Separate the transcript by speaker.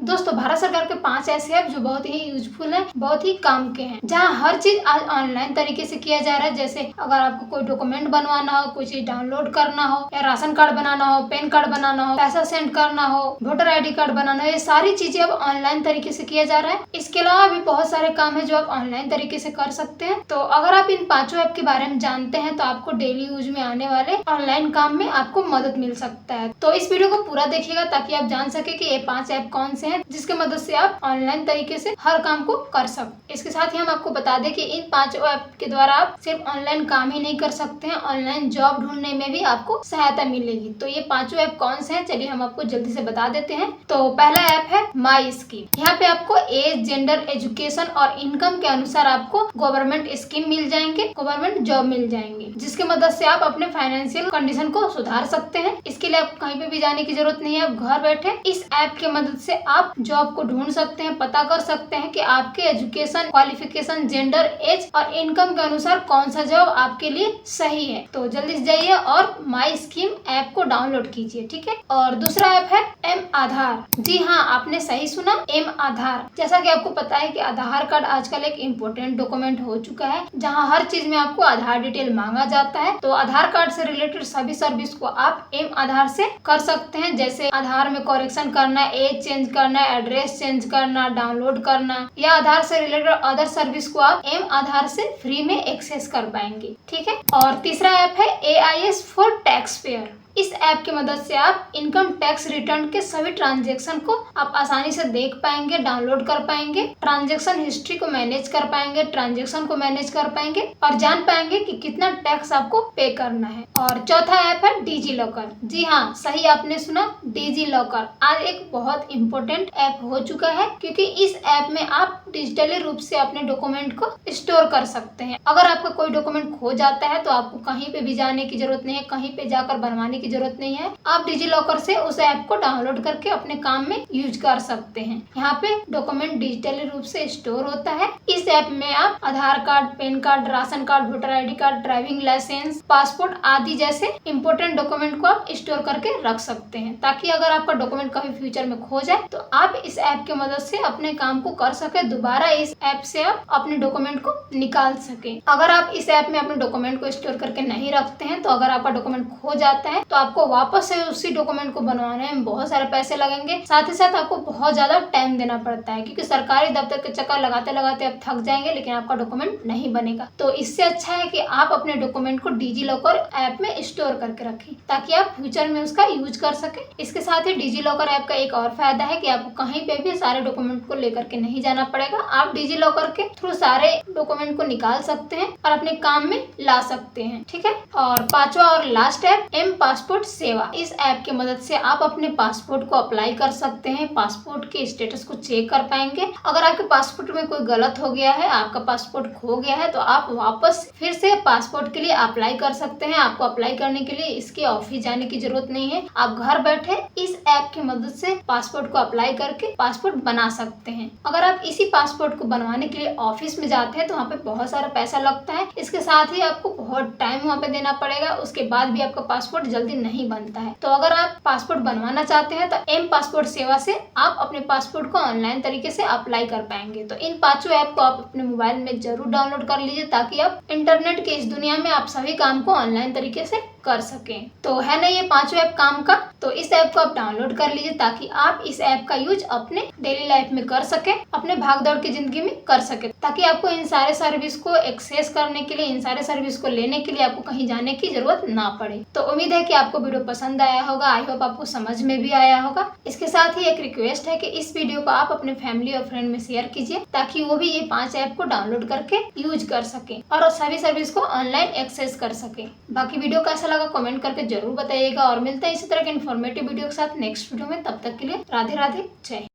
Speaker 1: दोस्तों, भारत सरकार के 5 ऐसे ऐप जो बहुत ही यूजफुल हैं, बहुत ही काम के हैं, जहां हर चीज आज ऑनलाइन तरीके से किया जा रहा है। जैसे अगर आपको कोई डॉक्यूमेंट बनवाना हो, कोई चीज डाउनलोड करना हो, या राशन कार्ड बनाना हो, पैन कार्ड बनाना हो, पैसा सेंड करना हो, वोटर ID कार्ड बनाना हो, ये सारी चीजें अब ऑनलाइन तरीके से किया जा रहा है। इसके अलावा भी बहुत सारे काम है जो आप ऑनलाइन तरीके से कर सकते हैं। तो अगर आप इन 5 ऐप के बारे में जानते हैं तो आपको डेली यूज में आने वाले ऑनलाइन काम में आपको मदद मिल सकता है। तो इस वीडियो को पूरा देखिएगा ताकि आप जान सके कि ये 5 ऐप कौन से हैं जिसके मदद से आप ऑनलाइन तरीके से हर काम को कर सकते। इसके साथ ही हम आपको बता दें कि इन 5 ऐप के द्वारा आप सिर्फ ऑनलाइन काम ही नहीं कर सकते हैं, ऑनलाइन जॉब ढूंढने में भी आपको सहायता मिलेगी। तो ये 5 ऐप कौन से हैं, चलिए हम आपको जल्दी से बता देते हैं। तो पहला ऐप है माई स्कीम। यहाँ पे आपको एज, जेंडर, एजुकेशन और इनकम के अनुसार आपको गवर्नमेंट स्कीम मिल जाएंगे, गवर्नमेंट जॉब मिल जाएंगे, जिसकी मदद से आप अपने फाइनेंशियल कंडीशन को सुधार सकते हैं। इसके लिए आप कहीं पे भी जाने की जरूरत नहीं है, आप घर बैठे इस ऐप की मदद से आप जॉब को ढूंढ सकते हैं, पता कर सकते हैं कि आपके एजुकेशन, क्वालिफिकेशन, जेंडर, एज और इनकम के अनुसार कौन सा जॉब आपके लिए सही है। तो जल्दी से जाइए और माई स्कीम ऐप को डाउनलोड कीजिए, ठीक है। और दूसरा ऐप है एम आधार। जी हाँ, आपने सही सुना, एम आधार। जैसा कि आपको पता है कि आधार कार्ड आजकल एक इम्पोर्टेंट डॉक्यूमेंट हो चुका है, जहाँ हर चीज में आपको आधार डिटेल मांगा जाता है। तो आधार कार्ड से रिलेटेड सभी सर्विस को आप एम आधार से कर सकते हैं। जैसे आधार में करेक्शन करना, एज चेंज करना, एड्रेस चेंज करना, डाउनलोड करना, या आधार से रिलेटेड अदर सर्विस को आप एम आधार से फ्री में एक्सेस कर पाएंगे, ठीक है। और तीसरा ऐप है AIS फॉर टैक्स पेयर। इस ऐप की मदद से आप इनकम टैक्स रिटर्न के सभी ट्रांजैक्शन को आप आसानी से देख पाएंगे, डाउनलोड कर पाएंगे, ट्रांजैक्शन हिस्ट्री को मैनेज कर पाएंगे, ट्रांजैक्शन को मैनेज कर पाएंगे और जान पाएंगे कि कितना टैक्स आपको पे करना है। और चौथा ऐप है डिजी लॉकर। जी हाँ, सही आपने सुना, डिजी लॉकर आज एक बहुत इम्पोर्टेंट ऐप हो चुका है, क्योंकि इस ऐप में आप डिजिटली रूप से अपने डॉक्यूमेंट को स्टोर कर सकते हैं। अगर आपका कोई डॉक्यूमेंट खो जाता है तो आपको कहीं पे भी जाने की जरूरत नहीं है, कहीं पे जाकर बनवाने की जरूरत नहीं है। आप डिजी लॉकर से उस ऐप को डाउनलोड करके अपने काम में यूज कर सकते हैं। यहाँ पे डॉक्यूमेंट डिजिटली रूप से स्टोर होता है। इस ऐप में आप Aadhaar card, PAN card, ration card, voter ID card, driving licence, passport आदि जैसे इंपोर्टेंट डॉक्यूमेंट को आप स्टोर करके रख सकते हैं, ताकि अगर आपका डॉक्यूमेंट कभी फ्यूचर में खो जाए तो आप इस ऐप की मदद से अपने काम को कर सके, दोबारा इस ऐप से आप अपने डॉक्यूमेंट को निकाल सके। अगर आप इस ऐप में अपने डॉक्यूमेंट को स्टोर करके नहीं रखते हैं तो अगर आपका डॉक्यूमेंट खो जाता है तो आपको वापस से उसी डॉक्यूमेंट को बनवाने में बहुत सारे पैसे लगेंगे, साथ ही साथ आपको बहुत ज्यादा टाइम देना पड़ता है, क्योंकि सरकारी दफ्तर के चक्कर लगाते लगाते आप थक जाएंगे, लेकिन आपका डॉक्यूमेंट नहीं बनेगा। तो इससे अच्छा है कि आप अपने डॉक्यूमेंट को डिजी लॉकर ऐप में स्टोर करके रखें, ताकि आप फ्यूचर में उसका यूज कर सके। इसके साथ ही डिजी लॉकर ऐप का एक और फायदा है कि आपको कहीं पे भी सारे डॉक्यूमेंट को लेकर के नहीं जाना पड़ेगा। आप डिजी लॉकर के थ्रू सारे डॉक्यूमेंट को निकाल सकते हैं और अपने काम में ला सकते हैं, ठीक है। और पांचवा और लास्ट ऐप एम पासपोर्ट सेवा। इस ऐप की मदद से आप अपने पासपोर्ट को अप्लाई कर सकते हैं, पासपोर्ट के स्टेटस को चेक कर पाएंगे। अगर आपके पासपोर्ट में कोई गलत हो गया है, आपका पासपोर्ट खो गया है, तो आप वापस फिर से पासपोर्ट के लिए अप्लाई कर सकते हैं। आपको अप्लाई करने के लिए इसके ऑफिस जाने की जरूरत नहीं है, आप घर बैठे इस ऐप की मदद से पासपोर्ट को अप्लाई करके पासपोर्ट बना सकते हैं। अगर आप इसी पासपोर्ट को बनवाने के लिए ऑफिस में जाते हैं तो वहाँ पे बहुत सारा पैसा लगता है, इसके साथ ही आपको बहुत टाइम वहाँ पे देना पड़ेगा, उसके बाद भी आपका पासपोर्ट जल्दी नहीं बनता है। तो अगर आप पासपोर्ट बनवाना चाहते हैं तो एम पासपोर्ट सेवा से आप अपने पासपोर्ट को ऑनलाइन तरीके से अप्लाई कर पाएंगे। तो इन 5 ऐप को आप अपने मोबाइल में जरूर डाउनलोड कर लीजिए, ताकि आप इंटरनेट के इस दुनिया में आप सभी काम को ऑनलाइन तरीके से कर सकें। तो है ना ये 5 ऐप काम का, तो इस ऐप को आप डाउनलोड कर लीजिए ताकि आप इस ऐप का यूज अपने डेली लाइफ में कर सके, अपने भागदौड़ की जिंदगी में कर सके, ताकि आपको इन सारे सर्विस को एक्सेस करने के लिए, इन सारे सर्विस को लेने के लिए आपको कहीं जाने की जरूरत ना पड़े। तो उम्मीद है कि आपको वीडियो पसंद आया होगा, आई होप आपको समझ में भी आया होगा। इसके साथ ही एक रिक्वेस्ट है कि इस वीडियो को आप अपने फैमिली और फ्रेंड में शेयर कीजिए, ताकि वो भी ये 5 ऐप को डाउनलोड करके यूज कर सके और सभी सर्विस को ऑनलाइन एक्सेस कर सके। बाकी वीडियो कैसा लगा कमेंट करके जरूर बताइएगा, और मिलते हैं इसी तरह के इन्फॉर्मेटिव वीडियो के साथ नेक्स्ट वीडियो में। तब तक के लिए राधे राधे, जय।